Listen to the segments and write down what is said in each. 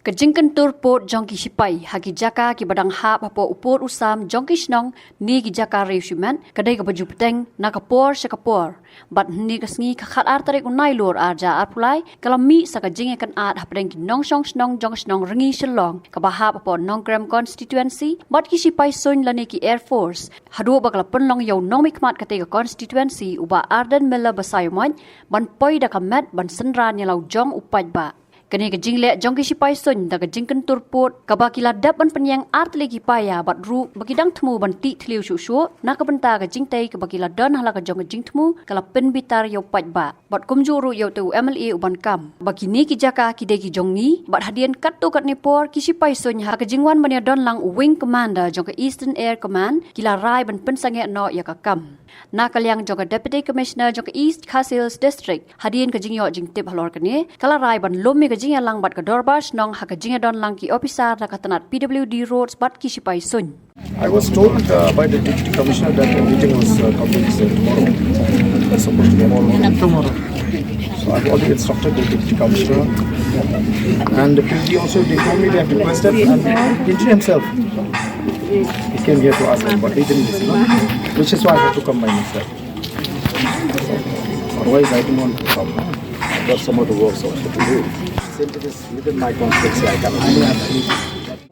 Kejingkan turpot jongki sipai haki jaka ki badang hap hapo upot usam jongki snong ni ki jaka reushuman kadai ka baju peteng na kapor syakapor bat ni kasngi kakhat ar tarik unai lor arja arpulai kalami saka jingekan at hapdeng ki nong snong jong snong rengi shelong ka bahap hapo nonggram constituency bat ki sipai sun lani ki air force hadu bakala penlong yau nong mikmat katai ka constituency uba arden mela basayuman ban poi da kamet ban senran yalau jong upaj ba kini kejing le jong kisipai sun da kejing kentur pot kabakila dap ban penyang art legi paya bat ru bakidang temu ban ti thliu shu shu na kabenta kejing tai kabakila don hala ka jong kejing temu kala pen bitar yo paj ba bat kumjuru yo tu MLA uban kam bakini ki jaka ki de ki jong ni bat hadian kat tu kat nepor kisipai sun ha kejing wan ban don lang wing commander jong ka Eastern Air Command kila rai ban pen sange no ya ka kam na kalyang jong ka Deputy Commissioner jong ka East Khasils District hadian kejing yo jing tip halor kani kala rai ban lomi kejing lang bat ka dorbas nong ha kejing don lang ki officer na katanat PWD roads bat ki sipai sun. I was told by the Deputy Commissioner that the meeting was coming tomorrow. It's supposed to be tomorrow. So I've already instructed the Deputy Commissioner. And the PWD also, they told me they have requested and Inji himself. He came here to ask me, but he didn't listen. Which is why I had to come by myself. Otherwise, I didn't want to come. I've got some other works also to do. Since it is within my constituency, I cannot.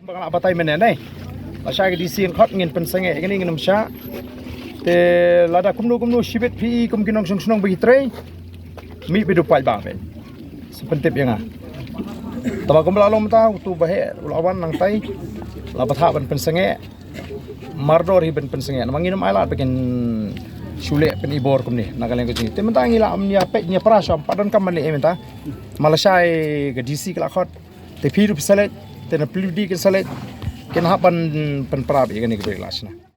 Bagaimana batay menenai? Asya ke DC yang khot ngin pensenge ngin ngin sya te lada kumnu shibet pi kum kinong sung bagi tre mi bedu pai bang be sepentip yang taba kum lalom ta tu bahe ulawan nang tai la batha ban pensenge mardor hi ban pensenge manginum ailat bagian shule pen ibor kum ni nagaleng ko te mentang ila amnya pe nya prasam padon kam mali ementa malasai ke DC kala khot te phiru salet te na pludi ke salet Kena hapan penperab ikan ini kebelas na.